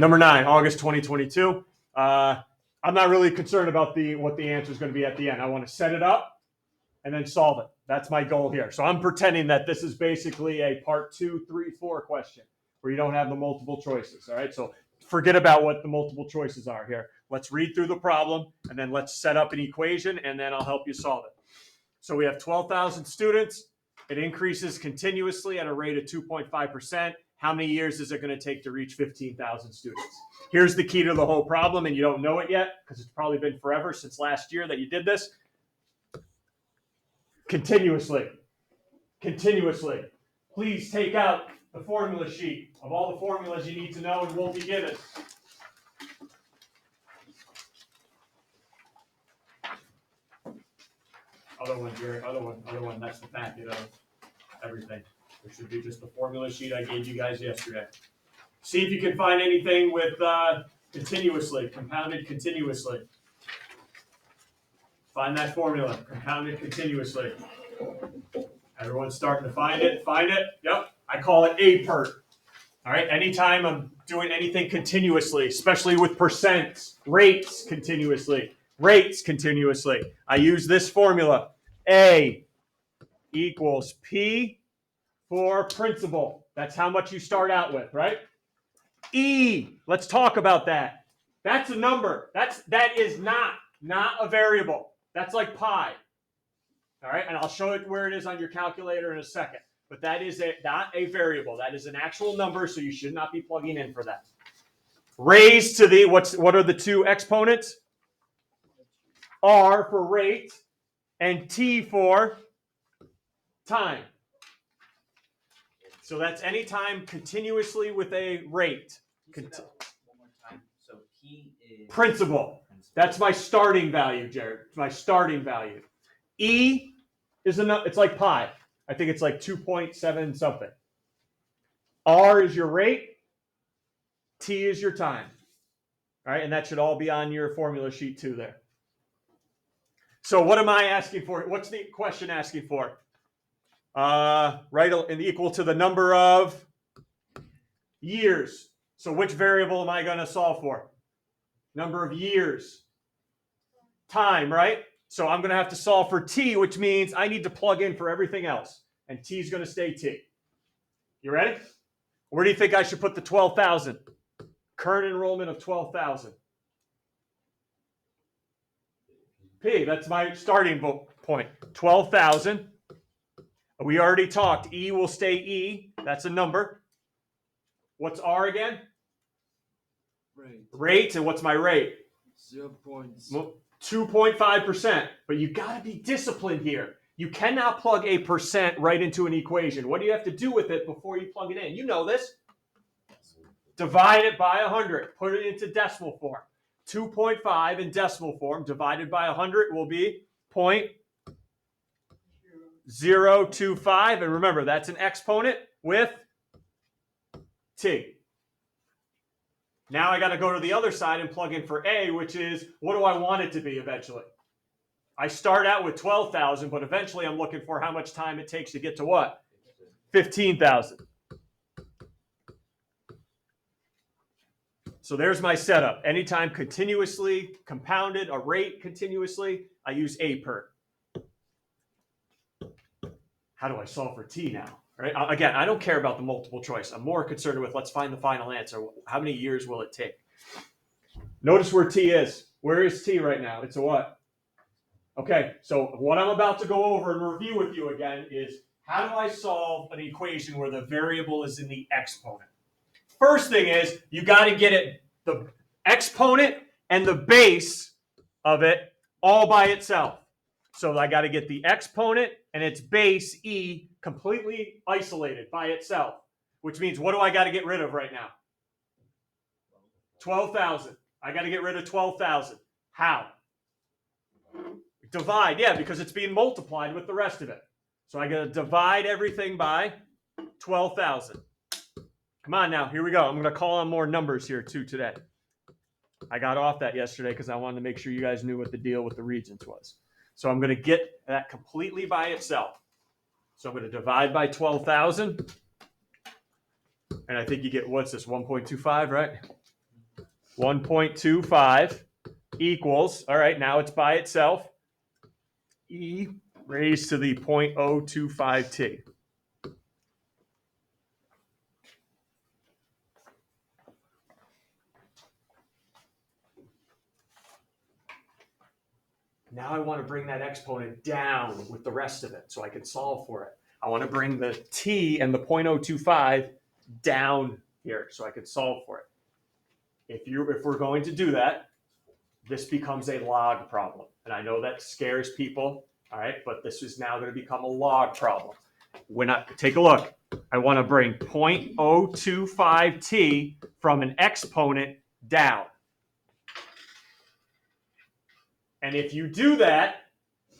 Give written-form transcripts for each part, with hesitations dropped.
number 9, August 2022. I'm not really concerned about what the answer is going to be at the end. I want to set it up and then solve it. That's my goal here. So I'm pretending that this is basically a part 2, 3, 4 question where you don't have the multiple choices. All right. So forget about what the multiple choices are here. Let's read through the problem and then let's set up an equation and then I'll help you solve it. So we have 12,000 students. It increases continuously at a rate of 2.5%. How many years is it going to take to reach 15,000 students? Here's the key to the whole problem, and you don't know it yet because it's probably been forever since last year that you did this. Continuously. Continuously. Please take out the formula sheet of all the formulas you need to know and won't be given. Other one, Jerry. Other one. That's the packet of everything. There should be just the formula sheet I gave you guys yesterday. See if you can find anything with continuously, compounded continuously. Find that formula, compounded continuously. Everyone's starting to find it. Find it. Yep. I call it APERT. All right. Anytime I'm doing anything continuously, especially with percents, rates continuously, I use this formula. A equals P for principal. That's how much you start out with, right? E, let's talk about that. That's a number. That is not a variable. That's like pi. All right, and I'll show it where it is on your calculator in a second. But that is not a variable. That is an actual number, so you should not be plugging in for that. Raised to the, what are the two exponents? R for rate and T for time. So that's any time continuously with a rate. One more time. So P is Principal. That's my starting value, Jared. My starting value. E is it's like pi. I think it's like 2.7 something. R is your rate. T is your time. All right, and that should all be on your formula sheet too there. So what am I asking for? What's the question asking for? Right, and equal to the number of years. So which variable am I going to solve for? Number of years. Time, right? So I'm going to have to solve for T, which means I need to plug in for everything else. And T is going to stay T. You ready? Where do you think I should put the 12,000? Current enrollment of 12,000. P, that's my starting point. 12,000. We already talked. E will stay E. That's a number. What's R again? Rate. And what's my rate? 2.5%. But you got to be disciplined here. You cannot plug a percent right into an equation. What do you have to do with it before you plug it in? You know this. Divide it by 100. Put it into decimal form. 2.5 in decimal form divided by 100 will be 0.025. And remember, that's an exponent with T. Now I got to go to the other side and plug in for A, which is, what do I want it to be eventually? I start out with 12,000, but eventually I'm looking for how much time it takes to get to what? 15,000. So there's my setup. Anytime continuously, compounded, a rate continuously, I use APERT. How do I solve for T now? Right? Again, I don't care about the multiple choice. I'm more concerned with let's find the final answer. How many years will it take? Notice where T is. Where is T right now? It's a what? Okay, so what I'm about to go over and review with you again is how do I solve an equation where the variable is in the exponent? First thing is you got to get it, the exponent and the base of it all by itself. So I got to get the exponent and its base E completely isolated by itself, which means what do I got to get rid of right now? 12,000. I got to get rid of 12,000. How? Divide, yeah, because it's being multiplied with the rest of it. So I got to divide everything by 12,000. Come on now, here we go. I'm going to call on more numbers here too today. I got off that yesterday because I wanted to make sure you guys knew what the deal with the Regents was. So I'm going to get that completely by itself. So I'm going to divide by 12,000. And I think you get, what's this, 1.25, right? 1.25 equals, all right, now it's by itself, e raised to the 0.025t. Now I want to bring that exponent down with the rest of it so I can solve for it. I want to bring the t and the 0.025 down here so I can solve for it. If we're going to do that, this becomes a log problem. And I know that scares people, all right, but this is now going to become a log problem. Take a look. I want to bring 0.025t from an exponent down. And if you do that,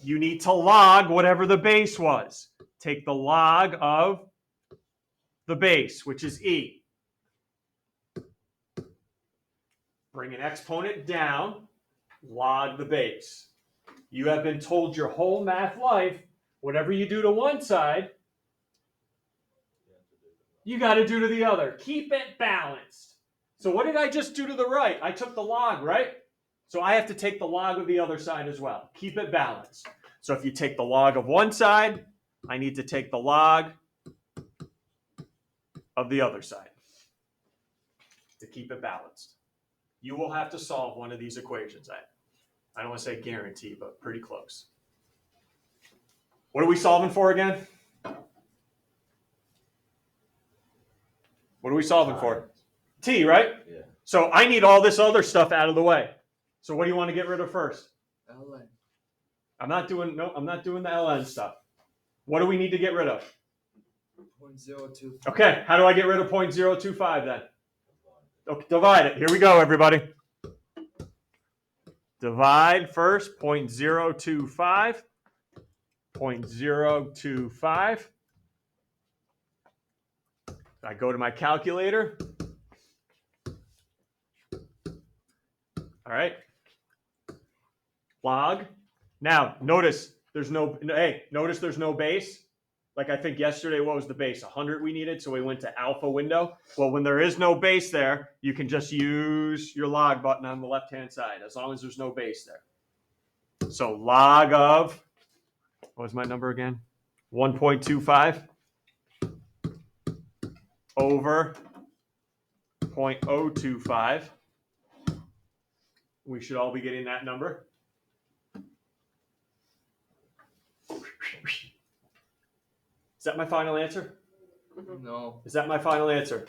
you need to log whatever the base was. Take the log of the base, which is e. Bring an exponent down, log the base. You have been told your whole math life, whatever you do to one side, you got to do to the other. Keep it balanced. So what did I just do to the right? I took the log, right? So I have to take the log of the other side as well. Keep it balanced. So if you take the log of one side, I need to take the log of the other side to keep it balanced. You will have to solve one of these equations. I don't want to say guarantee, but pretty close. What are we solving for again? What are we solving for? T, right? Yeah. So I need all this other stuff out of the way. So what do you want to get rid of first? LN. I'm not doing the ln stuff. What do we need to get rid of? 0.025. Okay, how do I get rid of 0.025 then? Okay, divide it. Here we go, everybody. Divide first, 0.025. 0.025. I go to my calculator. All right. Log. Now, notice there's no base. Like I think yesterday, what was the base? 100 we needed, so we went to alpha window. Well, when there is no base there, you can just use your log button on the left-hand side, as long as there's no base there. So log of, what was my number again? 1.25 over 0.025. We should all be getting that number. Is that my final answer? No. Is that my final answer?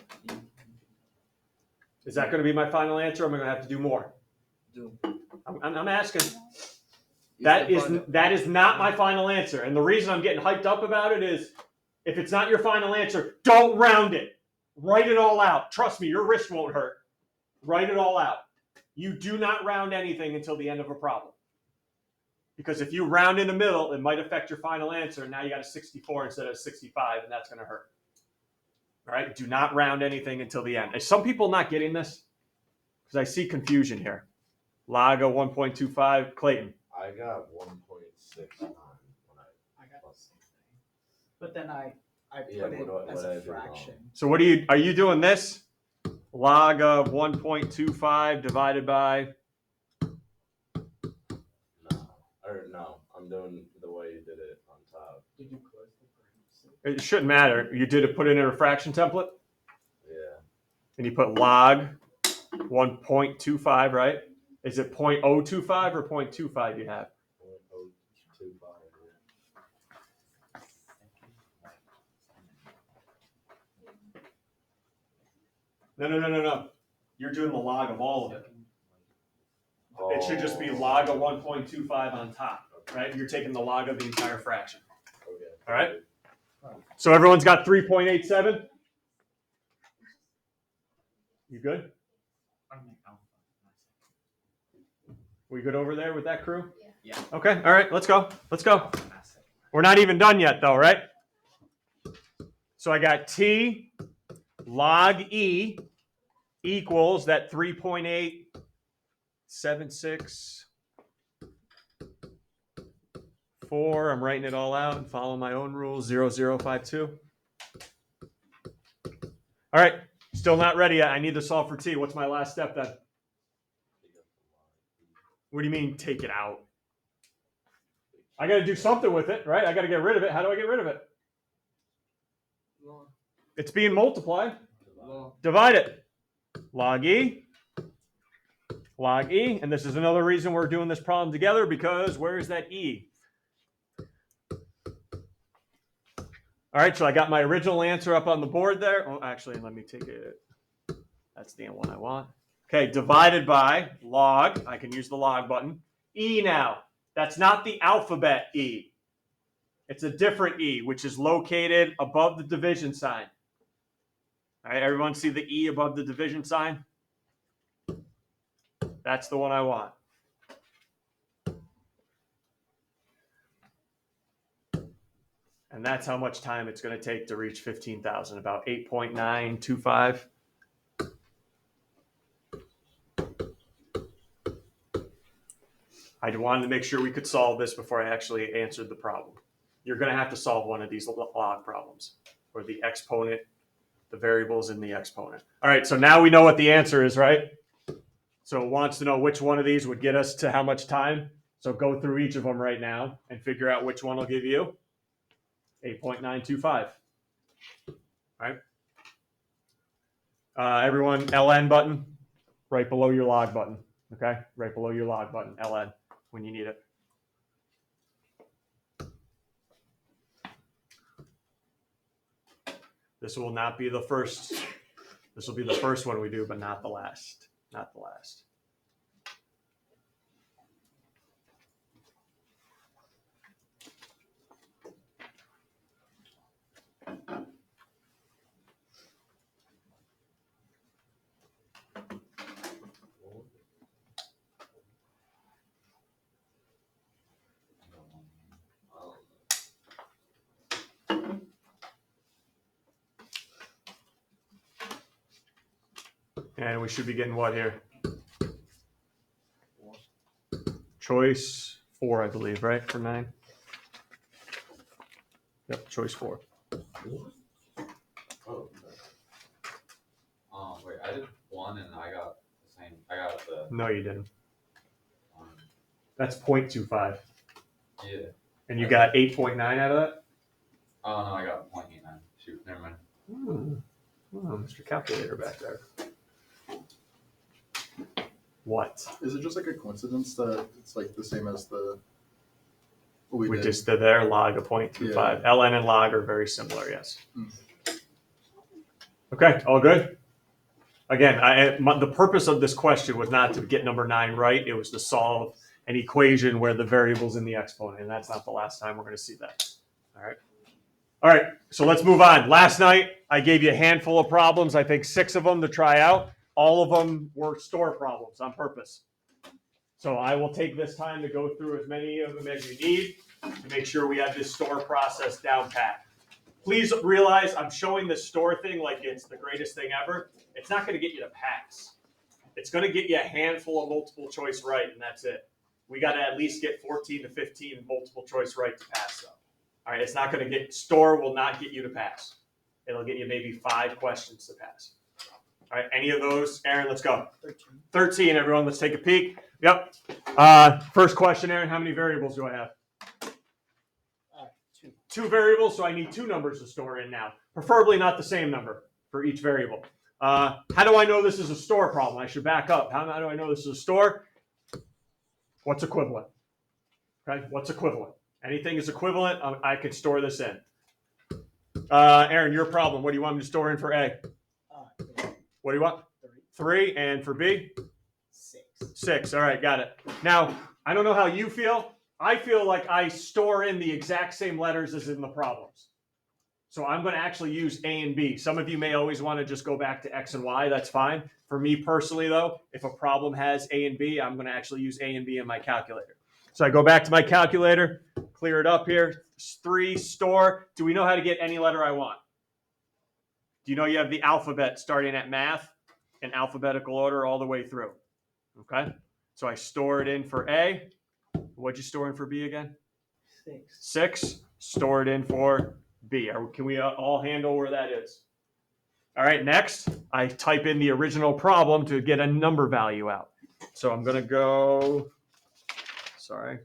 Is that going to be my final answer, or am I going to have to do more? Do. I'm asking. That is not my final answer. And the reason I'm getting hyped up about it is, if it's not your final answer, don't round it. Write it all out. Trust me, your wrist won't hurt. Write it all out. You do not round anything until the end of a problem. Because if you round in the middle, it might affect your final answer. And now you got a 64 instead of 65, and that's going to hurt. All right? Do not round anything until the end. Are some people not getting this? Because I see confusion here. Log of 1.25. Clayton. I got 1.69 when I got the same thing. But then I put Yeah, it what as I a do wrong? fraction. So what are you doing this? Log of 1.25 divided by, no, I'm doing the way you did it on top. Did you close the parentheses? it shouldn't matter. You did it, put it in a fraction template, Yeah. and you put log 1.25, right? Is it 0.025 or 0.25 you have? 0.025. No. You're doing the log of all of it. It should just be log of 1.25 on top, right? You're taking the log of the entire fraction. Okay. All right? So everyone's got 3.87? You good? We good over there with that crew? Yeah. Okay, all right, let's go. We're not even done yet though, right? So I got T log E equals that 3.876 I'm writing it all out and following my own rules, 0052. All right, still not ready yet. I need to solve for T. What's my last step then? What do you mean take it out? I got to do something with it, right? I got to get rid of it. How do I get rid of it? Log. It's being multiplied. Log. Divide it. Log E. Log E. And this is another reason we're doing this problem together, because where is that E? All right, so I got my original answer up on the board there. Oh, actually, let me take it. That's the one I want. Okay, divided by log. I can use the log button. E now. That's not the alphabet E. It's a different E, which is located above the division sign. All right, everyone see the E above the division sign? That's the one I want. And that's how much time it's going to take to reach 15,000, about 8.925. I wanted to make sure we could solve this before I actually answered the problem. You're going to have to solve one of these log problems, or the exponent, the variables in the exponent. All right, so now we know what the answer is, right? So it wants to know which one of these would get us to how much time. So go through each of them right now and figure out which one will give you 8.925. All right. Everyone, LN button right below your log button. Okay, right below your log button, LN, when you need it. This will not be the first. This will be the first one we do, but not the last. Not the last. And we should be getting what here? Choice 4, I believe, right? For 9. Yep, choice 4. Oh, Wait, I did 1 and I got the same. I got the. No, you didn't. Um, That's 0.25. yeah. And you got 8.9 out of that? Oh no, I got 0.89. Shoot, never mind. Mr. Calculator back there. What? Is it just like a coincidence that it's like the same as the what We did? just did there, log of 0.25. LN and log are very similar, yes. Okay, all good? Again, the purpose of this question was not to get number 9 right. It was to solve an equation where the variable's in the exponent, and that's not the last time we're going to see that. All right. All right, so let's move on. Last night, I gave you a handful of problems, I think 6 of them to try out. All of them were store problems on purpose. So I will take this time to go through as many of them as you need to make sure we have this store process down pat. Please realize I'm showing the store thing like it's the greatest thing ever. It's not going to get you to pass. It's going to get you a handful of multiple choice right, and that's it. We got to at least get 14 to 15 multiple choice right to pass, though. All right, it's not going to get, store will not get you to pass. It'll get you maybe 5 questions to pass. All right, any of those? Aaron, let's go. 13, everyone, let's take a peek. Yep. First question, Aaron, how many variables do I have? 2. 2 variables, so I need 2 numbers to store in now. Preferably not the same number for each variable. How do I know this is a store problem? I should back up. How do I know this is a store? What's equivalent? Okay, what's equivalent? Anything is equivalent, I could store this in. Aaron, your problem. What do you want me to store in for A? 3. What do you want? 3. And for B? 6. 6. All right, got it. Now, I don't know how you feel. I feel like I store in the exact same letters as in the problems. So I'm going to actually use A and B. Some of you may always want to just go back to X and Y. That's fine. For me personally, though, if a problem has A and B, I'm going to actually use A and B in my calculator. So I go back to my calculator, clear it up here. 3, store. Do we know how to get any letter I want? Do you know you have the alphabet starting at math in alphabetical order all the way through? Okay. So I store it in for A. What'd you store in for B again? 6. 6. Store it in for B. Can we all handle where that is? All right. Next, I type in the original problem to get a number value out. So I'm going to go sorry.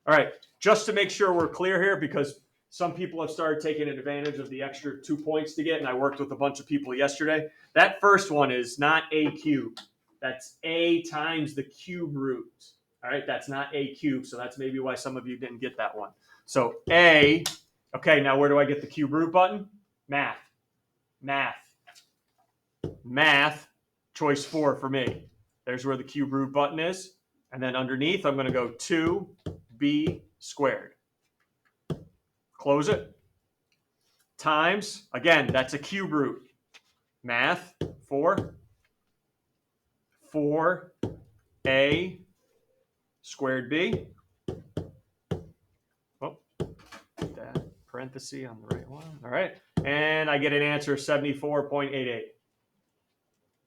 All right, just to make sure we're clear here, because some people have started taking advantage of the extra 2 points to get, and I worked with a bunch of people yesterday. That first one is not a cubed. That's a times the cube root. All right, that's not a cube, so that's maybe why some of you didn't get that one. So a, okay, now where do I get the cube root button? Math, choice 4 for me. There's where the cube root button is. And then underneath, I'm going to go 2b squared. Close it. Times, again, that's a cube root. Math, 4a squared b. Oh, put that parenthesis on the right one. All right. And I get an answer of 74.88.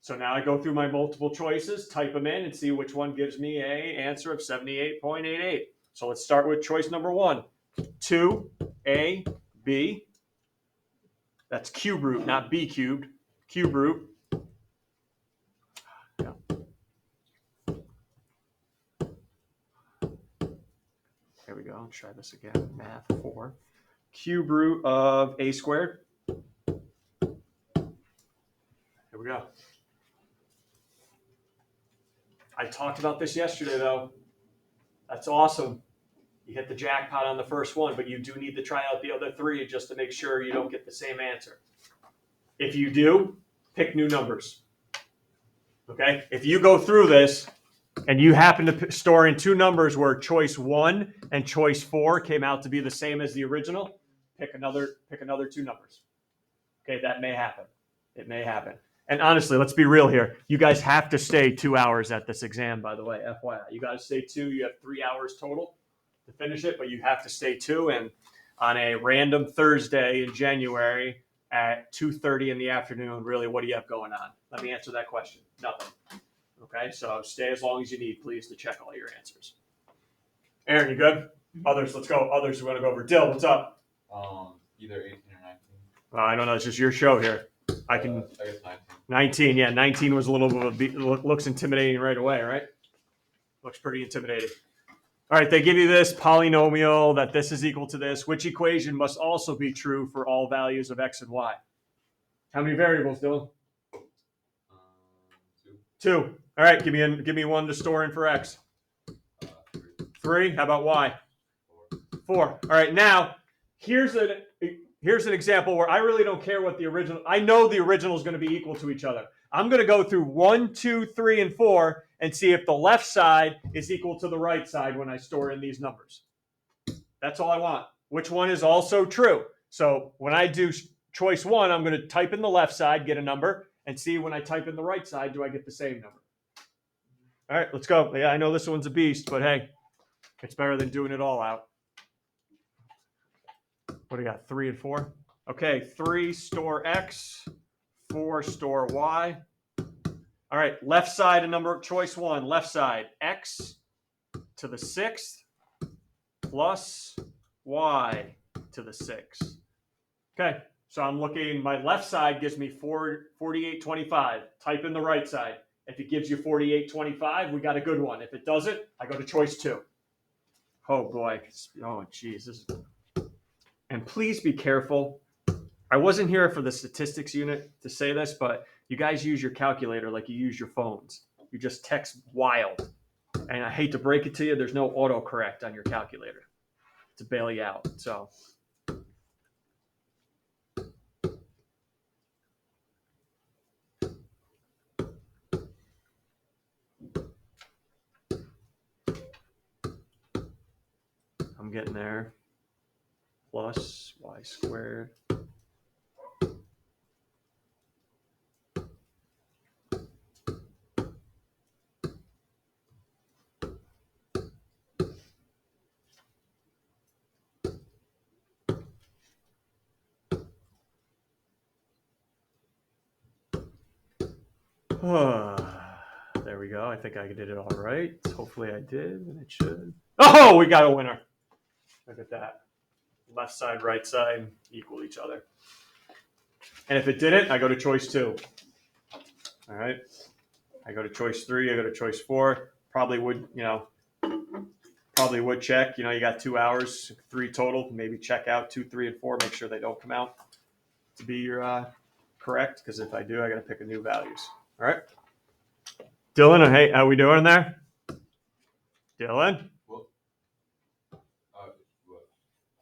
So now I go through my multiple choices, type them in, and see which one gives me an answer of 78.88. So let's start with choice number 1. 2ab. That's cube root, not b cubed. Cube root. Yeah. There we go. I'll try this again. Math 4. Cube root of a squared. Here we go. I talked about this yesterday, though. That's awesome. You hit the jackpot on the first one, but you do need to try out the other 3 just to make sure you don't get the same answer. If you do, pick new numbers. Okay? If you go through this and you happen to store in 2 numbers where choice 1 and choice 4 came out to be the same as the original, pick another 2 numbers. Okay, that may happen. It may happen. And honestly, let's be real here. You guys have to stay 2 hours at this exam, by the way, FYI. You got to stay 2. You have 3 hours total to finish it, but you have to stay 2. And on a random Thursday in January at 2:30 in the afternoon, really, what do you have going on? Let me answer that question. Nothing. Okay, so stay as long as you need, please, to check all your answers. Aaron, you good? Others, let's go. Others, we want to go over. Dill, what's up? Either 18 or 19. I don't know. It's just your show here. I guess 19. Yeah, 19 was a little bit of looks intimidating right away, right? Looks pretty intimidating. All right, they give you this polynomial that this is equal to this. Which equation must also be true for all values of x and y? How many variables, Dylan? 2. All right, give me one to store in for x. 3. How about y? 4. All right, now here's an example where I really don't care what the original. I know the original is going to be equal to each other. I'm going to go through 1, 2, 3, and 4 and see if the left side is equal to the right side when I store in these numbers. That's all I want. Which one is also true? So when I do choice 1, I'm going to type in the left side, get a number, and see when I type in the right side, do I get the same number? All right, let's go. Yeah, I know this one's a beast, but hey, it's better than doing it all out. What do you got? 3 and 4? Okay, 3 store x, 4 store y. All right, left side of number choice 1, left side, x to the 6th plus y to the 6th. Okay, so I'm looking, my left side gives me 48.25. Type in the right side. If it gives you 48.25, we got a good one. If it doesn't, I go to choice 2. Oh boy, oh geez. And please be careful. I wasn't here for the statistics unit to say this, but you guys use your calculator like you use your phones. You just text wild. And I hate to break it to you, there's no autocorrect on your calculator to bail you out. So I'm getting there. Plus y squared. There we go. I think I did it all right. Hopefully I did, and it should. Oh, we got a winner. Look at that. Left side, right side equal each other. And if it didn't, I go to choice 2. All right. I go to choice 3. I go to choice 4. Probably would, Probably would check. You got 2 hours, 3 total. Maybe check out 2, 3, and 4. Make sure they don't come out to be your correct. Because if I do, I got to pick a new values. All right. Dylan, hey, how we doing there? Dylan, What? What?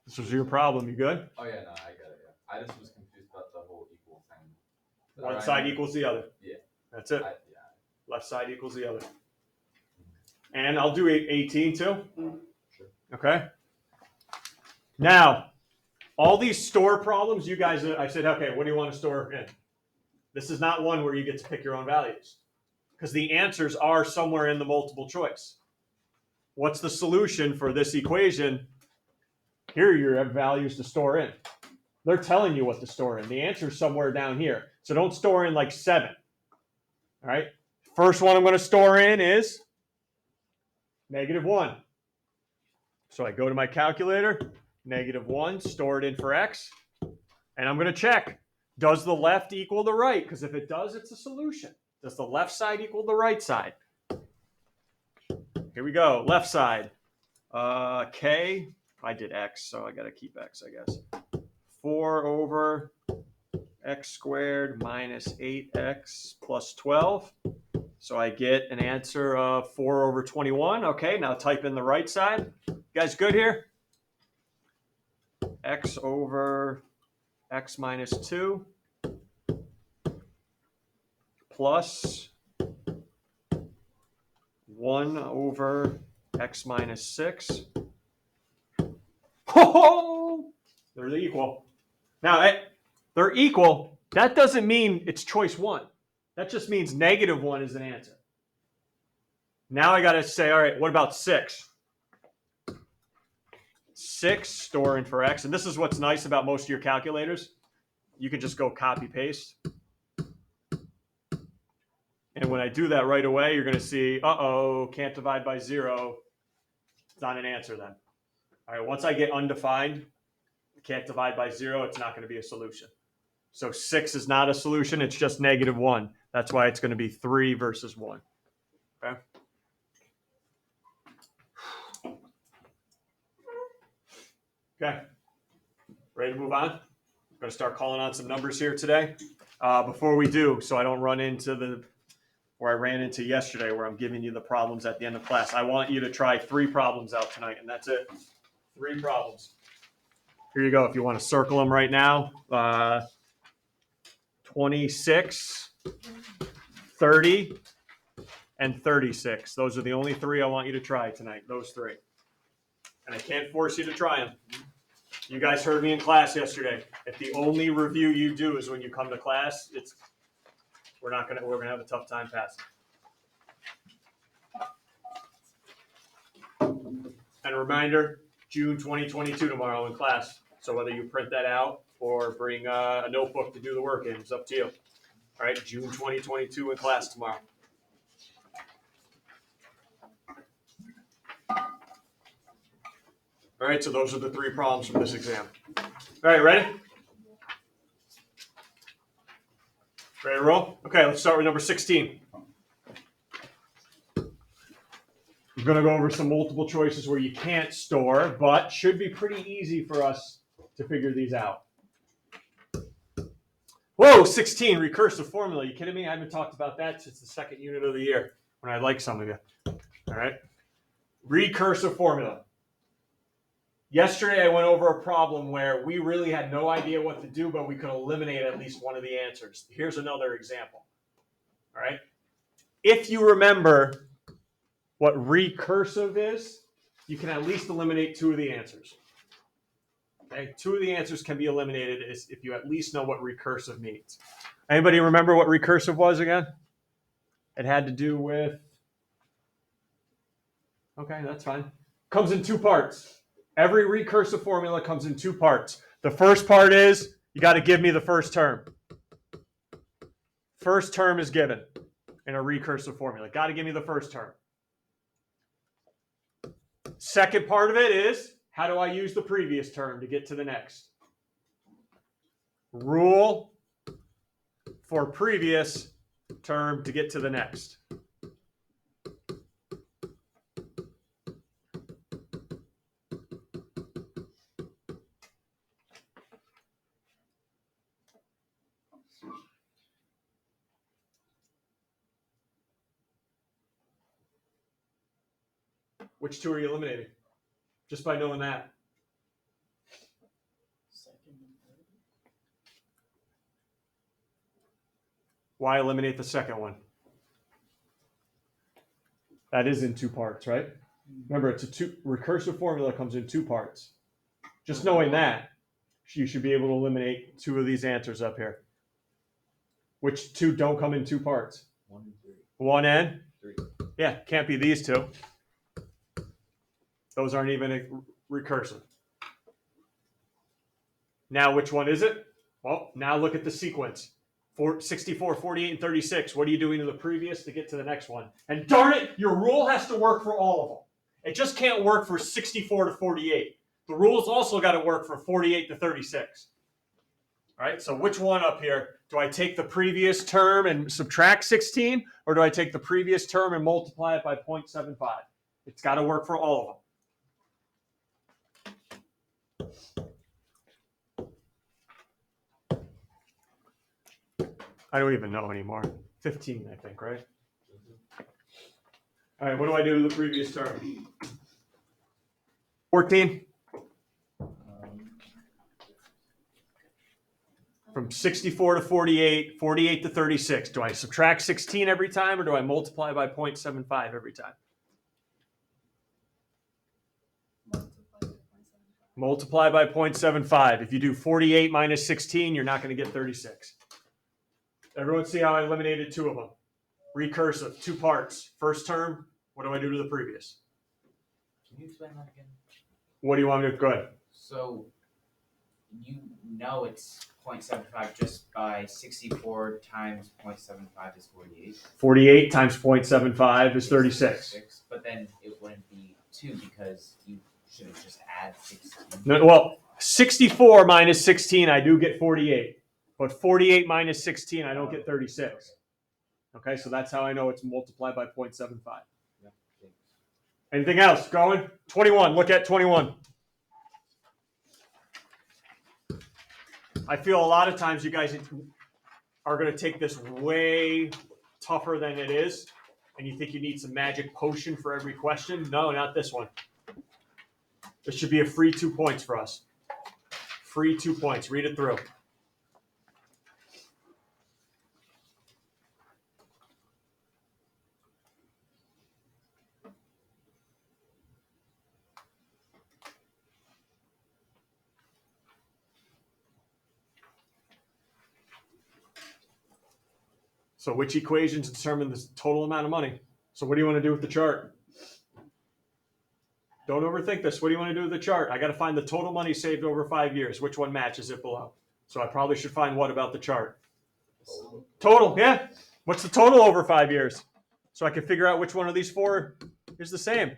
this was your problem. You good? Oh yeah, no, I get it. Yeah, I just was confused about the whole equal thing. One Right. side equals the other. Yeah. That's it. Yeah. Left side equals the other. And I'll do 18 too. Sure. Okay. Now, all these store problems, you guys, I said, okay, what do you want to store in? This is not one where you get to pick your own values because the answers are somewhere in the multiple choice. What's the solution for this equation? Here you have values to store in. They're telling you what to store in. The answer is somewhere down here. So don't store in like 7. All right. First one I'm going to store in is -1. So I go to my calculator, -1, store it in for x, and I'm going to check. Does the left equal the right? Because if it does, it's a solution. Does the left side equal the right side? Here we go. Left side. K. I did x, so I got to keep x, I guess. 4 over x squared minus 8x plus 12. So I get an answer of 4 over 21. Okay, now type in the right side. You guys good here? X over x minus 2 plus 1 over x minus 6. Oh, they're equal. Now, they're equal. That doesn't mean it's choice 1. That just means -1 is an answer. Now I got to say, all right, what about 6? 6, store in for x. And this is what's nice about most of your calculators. You can just go copy paste. And when I do that right away, you're going to see, can't divide by 0. It's not an answer then. All right, once I get undefined, can't divide by 0, it's not going to be a solution. So 6 is not a solution. It's just -1. That's why it's going to be 3 versus 1. Okay. Okay. Ready to move on? I'm going to start calling on some numbers here today. Before we do, so I don't run into where I ran into yesterday, where I'm giving you the problems at the end of class. I want you to try 3 problems out tonight, and that's it. 3 problems. Here you go. If you want to circle them right now. 26, 30, and 36. Those are the only 3 I want you to try tonight. Those 3. And I can't force you to try them. You guys heard me in class yesterday. If the only review you do is when you come to class, we're gonna have a tough time passing. And a reminder, June 2022 tomorrow in class. So whether you print that out or bring a notebook to do the work in, it's up to you. All right, June 2022 in class tomorrow. All right, so those are the 3 problems from this exam. All right, ready? Ready to roll? Okay, let's start with number 16. We're going to go over some multiple choices where you can't store, but should be pretty easy for us to figure these out. Whoa, 16, recursive formula. You kidding me? I haven't talked about that since the 2nd unit of the year when I like some of you. All right. Recursive formula. Yesterday, I went over a problem where we really had no idea what to do, but we could eliminate at least one of the answers. Here's another example. All right. If you remember what recursive is, you can at least eliminate 2 of the answers. Okay, 2 of the answers can be eliminated if you at least know what recursive means. Anybody remember what recursive was again? It had to do with, okay, that's fine. Comes in 2 parts. Every recursive formula comes in 2 parts. The first part is, you got to give me the first term. First term is given in a recursive formula. Got to give me the first term. Second part of it is, how do I use the previous term to get to the next? Rule for previous term to get to the next. Which two are you eliminating? Just by knowing that. Second and third. Why eliminate the second one? That is in two parts, right? Remember, it's a recursive formula comes in two parts. Just knowing that, you should be able to eliminate two of these answers up here. Which two don't come in two parts? 1 and 3. 1 and 3. Yeah, can't be these two. Those aren't even recursive. Now, which one is it? Well, now look at the sequence. 64, 48, and 36. What are you doing to the previous to get to the next one? And darn it, your rule has to work for all of them. It just can't work for 64 to 48. The rule's also got to work for 48 to 36. All right, so which one up here? Do I take the previous term and subtract 16, or do I take the previous term and multiply it by 0.75? It's got to work for all of them. I don't even know anymore. 15, I think, right? All right, what do I do to the previous term? 14? From 64 to 48, 48 to 36. Do I subtract 16 every time, or do I multiply by 0.75 every time? Multiply by 0.75. If you do 48 minus 16, you're not going to get 36. Everyone see how I eliminated two of them? Recursive, two parts. First term, what do I do to the previous? Can you explain that again? What do you want me to go ahead? So you know it's 0.75 just by 64 times 0.75 is 48. 48 times 0.75 is 36. But then it wouldn't be 2 because you should have just add 16. No, well, 64 minus 16, I do get 48. But 48 minus 16, I don't get 36. Okay, so that's how I know it's multiplied by 0.75. Yeah. Anything else? Going? 21. Look at 21. I feel a lot of times you guys are going to take this way tougher than it is, and you think you need some magic potion for every question. No, not this one. This should be a free 2 points for us. Free 2 points. Read it through. So which equations determine the total amount of money? So what do you want to do with the chart? Don't overthink this. What do you want to do with the chart? I got to find the total money saved over 5 years. Which one matches it below? So I probably should find what about the chart? Total, yeah. What's the total over 5 years? So I can figure out which one of these four is the same.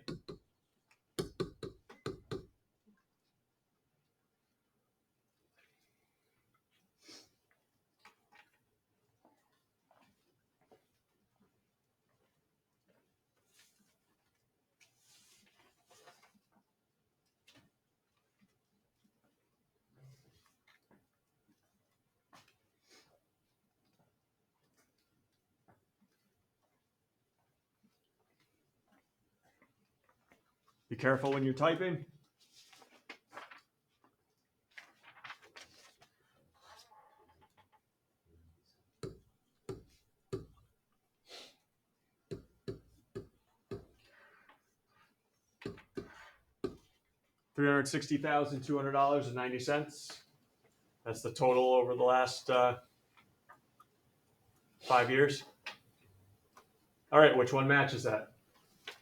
Be careful when you're typing. $360,200.90. That's the total over the last 5 years. All right, which one matches that?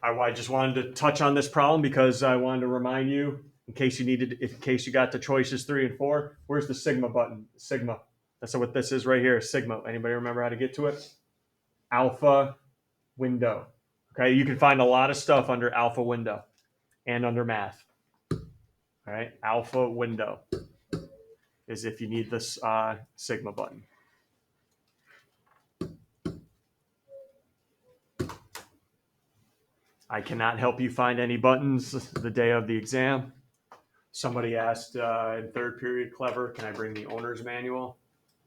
I just wanted to touch on this problem because I wanted to remind you, in case you got the choices 3 and 4. Where's the sigma button? Sigma. That's what this is right here. Sigma. Anybody remember how to get to it? Alpha window. Okay, you can find a lot of stuff under alpha window and under math. All right, alpha window is if you need this sigma button. I cannot help you find any buttons the day of the exam. Somebody asked in third period, clever, can I bring the owner's manual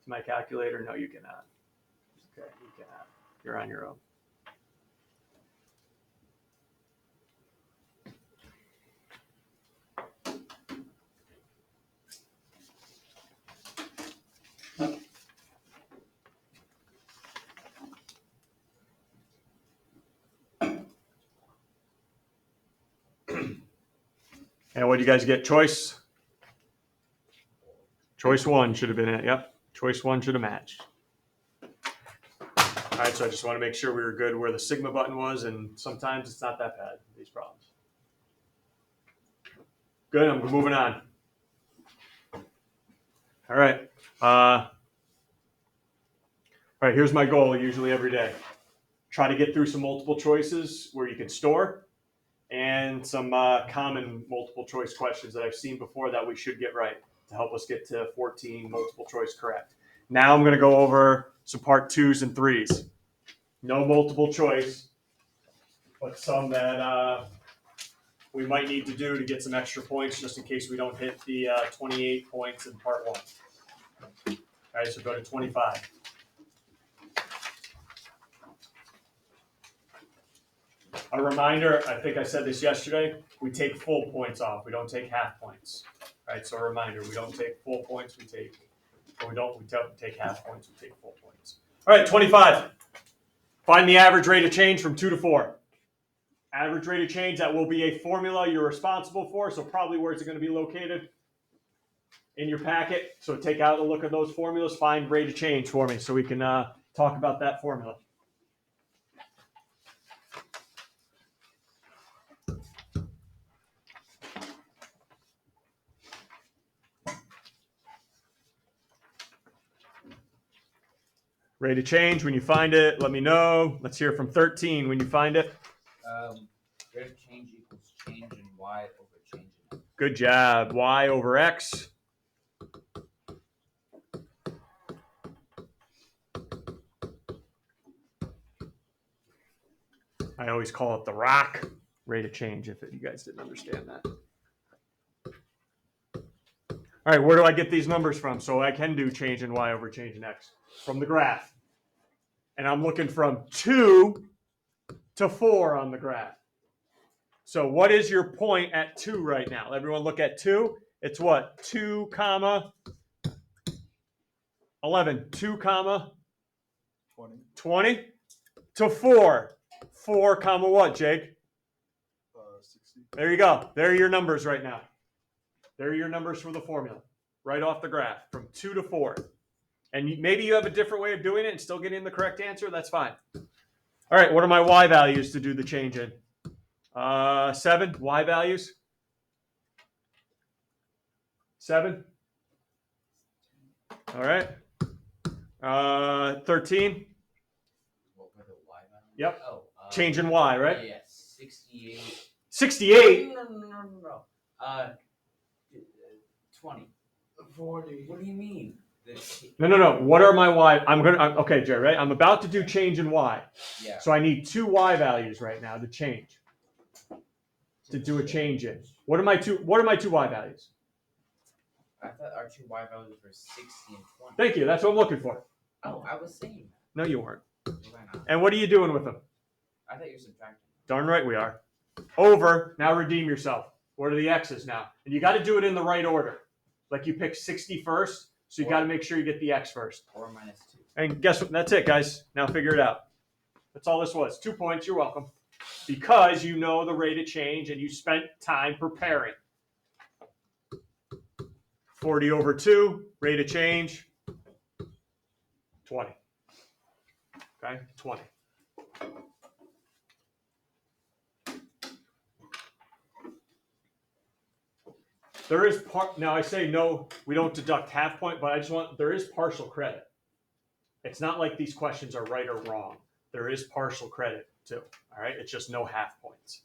to my calculator? No, you cannot. Okay, you cannot. You're on your own. And what do you guys get? Choice? Choice 1 should have been it. Yep. Choice 1 should have matched. All right, so I just want to make sure we were good where the sigma button was, and sometimes it's not that bad, these problems. Good, I'm moving on. All right. All right, here's my goal usually every day. Try to get through some multiple choices where you can store, and some common multiple choice questions that I've seen before that we should get right to help us get to 14 multiple choice correct. Now I'm going to go over some part 2s and 3s. No multiple choice, but some that we might need to do to get some extra points just in case we don't hit the 28 points in part 1. All right, so go to 25. A reminder, I think I said this yesterday, we take full points off. We don't take half points. All right, so a reminder, we don't take full points, we take half points, we take full points. All right, 25. Find the average rate of change from 2 to 4. Average rate of change, that will be a formula you're responsible for, so probably where's it going to be located? In your packet. So take out a look at those formulas, find rate of change for me so we can talk about that formula. Rate of change, when you find it, let me know. Let's hear from 13 when you find it. Rate of change equals change in y over change in x. Good job. Y over x. I always call it the rock rate of change if you guys didn't understand that. All right, where do I get these numbers from? So I can do change in y over change in x. From the graph. And I'm looking from 2 to 4 on the graph. So what is your point at 2 right now? Everyone look at 2. It's what? 2 comma 11. 2 comma 20 to 4. 4 comma what, Jake? 60. There you go. There are your numbers right now. There are your numbers for the formula. Right off the graph. From 2 to 4. And maybe you have a different way of doing it and still getting the correct answer. That's fine. All right, what are my y values to do the change in? 7, y values. 7. All right. 13. What were the y values? Yep. Oh, Change in y, right? Yeah, 68. 68. No. 20. 40. What do you mean? No. What are my y? Okay, Jerry, right? I'm about to do change in y. Yeah. So I need 2 y values right now to change. To do a change in. What are my two y values? I thought our 2 y values were 60 and 20. Thank you. That's what I'm looking for. Oh, I was saying that. No, you weren't. Was I not? And what are you doing with them? I thought you were subtracting. Darn right we are. Over. Now redeem yourself. What are the x's now? And you got to do it in the right order. Like you pick 60 first, so you got to make sure you get the x first. 4 minus 2. And guess what? That's it, guys. Now figure it out. That's all this was. 2 points. You're welcome. Because you know the rate of change and you spent time preparing. 40 over 2, rate of change, 20. Okay, 20. There is now I say no, we don't deduct half point, but there is partial credit. It's not like these questions are right or wrong. There is partial credit too. All right, it's just no half points.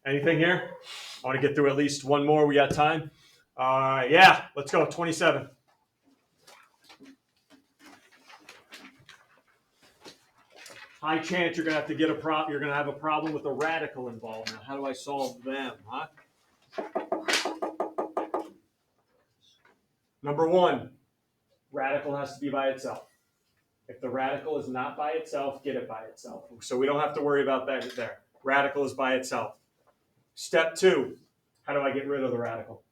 Anything here? I want to get through at least one more. We got time. Yeah, let's go. 27. High chance you're gonna have to get you're gonna have a problem with a radical involved. Now, how do I solve them, huh? Number 1, radical has to be by itself. If the radical is not by itself, get it by itself. So we don't have to worry about that there. Radical is by itself. Step 2, how do I get rid of the radical?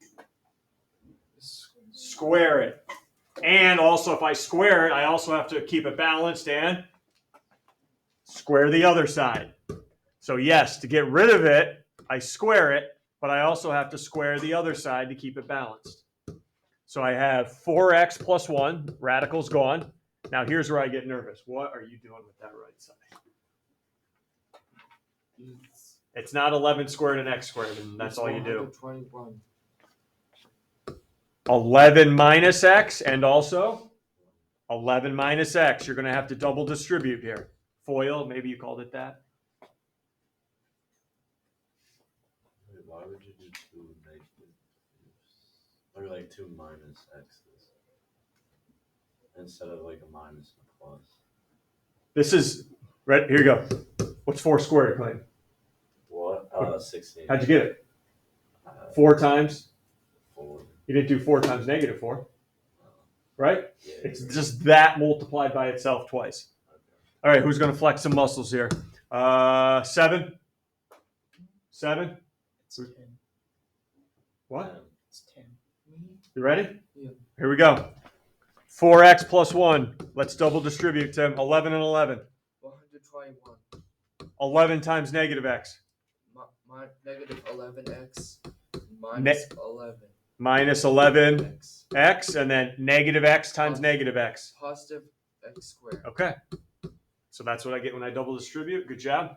Square it. And also, if I square it, I also have to keep it balanced and square the other side. So yes, to get rid of it, I square it. but I also have to square the other side to keep it balanced. So I have 4x plus 1, radical's gone. Now here's where I get nervous. What are you doing with that right side? It's not 11 squared and x squared, and that's all you do. 121. 11 minus x, and also 11 minus x. You're going to have to double distribute here. FOIL, maybe you called it that. Wait, why would you do 2 negative? Or like 2 minus x's instead of like a minus and a plus? This is, right, here you go. What's 4 squared, Clayton? What? 16. How'd you get it? Uh, 4 times? 4. You didn't do 4 times negative 4, right? Yeah, It's you're right. just that multiplied by itself twice. Okay. All right, who's going to flex some muscles here? 7? 7? It's 10. What? It's 10. You ready? Yeah. Here we go. 4x plus 1. Let's double distribute, Tim. 11 and 11. 121. 11 times negative x. My negative 11x minus 11. Minus 11 X. x, and then negative x times negative x. Positive x squared. Okay. So that's what I get when I double distribute. Good job.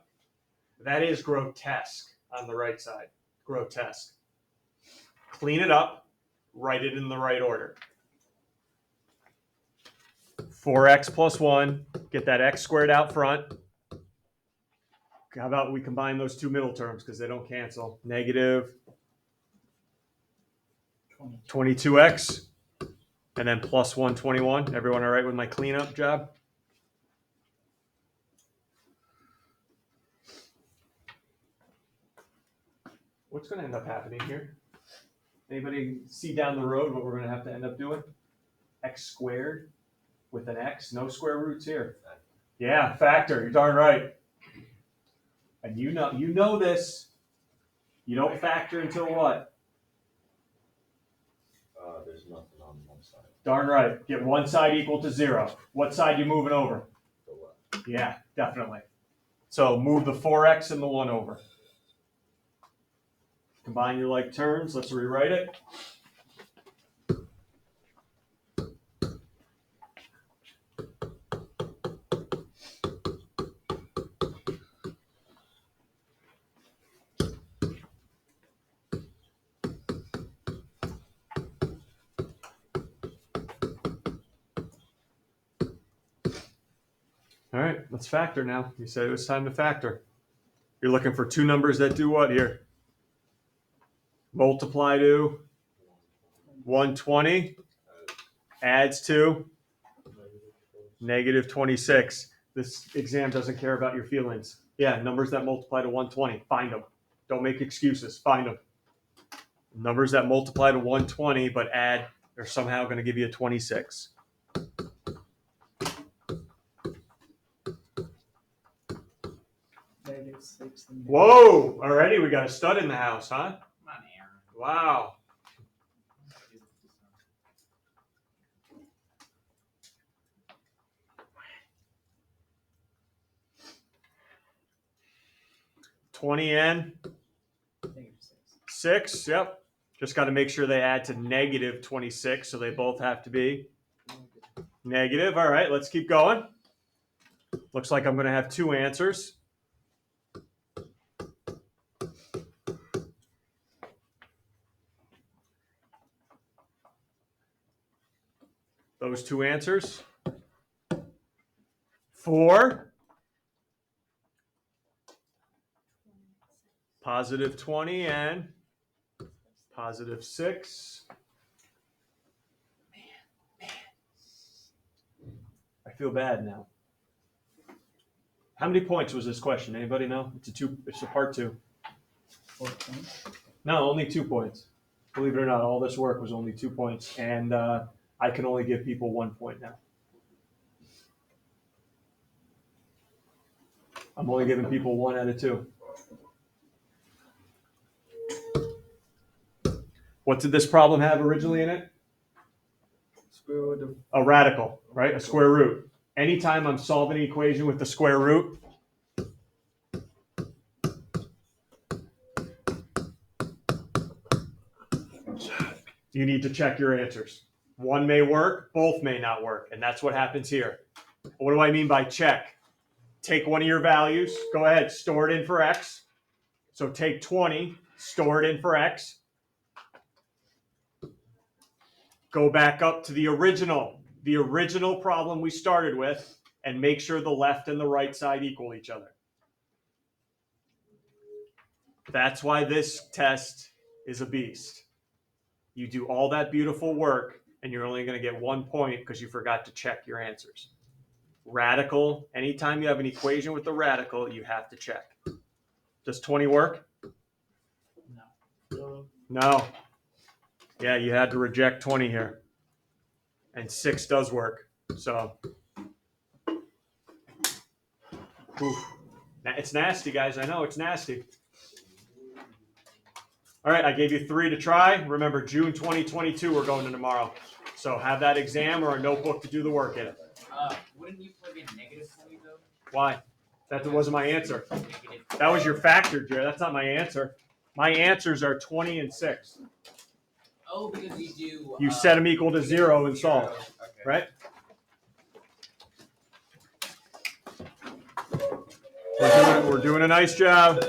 That is grotesque on the right side. Grotesque. Clean it up. Write it in the right order. 4x plus 1. Get that x squared out front. How about we combine those two middle terms because they don't cancel. Negative 22x. And then plus 121. Everyone all right with my cleanup job? What's going to end up happening here? Anybody see down the road what we're going to have to end up doing? X squared with an x. No square roots here. Yeah, factor. You're darn right. And you know this. You don't factor until what? There's nothing on one side. Darn right. Get one side equal to 0. What side you moving over? The left. Yeah, definitely. So move the 4x and the 1 over. Combine your like terms. Let's rewrite it. All right, let's factor now. You said it was time to factor. You're looking for two numbers that do what here? Multiply to 120, adds to negative 26. This exam doesn't care about your feelings. Yeah, numbers that multiply to 120, find them. Don't make excuses, find them. Numbers that multiply to 120 but add, they're somehow going to give you a 26. -6. And Whoa, already we got a stud in the house, huh? Come on, Aaron. Wow. $20N, -6. 6, yep. Just got to make sure they add to negative 26, so they both have to be negative. All right, let's keep going. Looks like I'm going to have two answers. Those two answers. 4, positive 20, and positive 6. I feel bad now. How many points was this question? Anybody know? It's a part 2. 4 points. No, only 2 points. Believe it or not, all this work was only 2 points, and I can only give people 1 point now. I'm only giving people 1 out of 2. What did this problem have originally in it? Square root of A radical, right? A square root. Anytime I'm solving an equation with the square root, You need to check your answers. One may work, both may not work, and that's what happens here. What do I mean by check? Take one of your values, go ahead, store it in for X. So take 20, store it in for X. Go back up to the original problem we started with, and make sure the left and the right side equal each other. That's why this test is a beast. You do all that beautiful work, and you're only going to get 1 point because you forgot to check your answers. Radical, anytime you have an equation with a radical, you have to check. Does 20 work? No. No. Yeah, you had to reject 20 here. And 6 does work. So, oof. It's nasty, guys. I know it's nasty. All right, I gave you 3 to try. Remember, June 2022, we're going to tomorrow. So have that exam or a notebook to do the work in it. Wouldn't you plug in negative 20 though? Why? That wasn't my answer. Negative. That was your factor, Jared. That's not my answer. My answers are 20 and 6. Oh, because you do. You set them equal to 0 and solve, Okay. right? We're doing a nice job.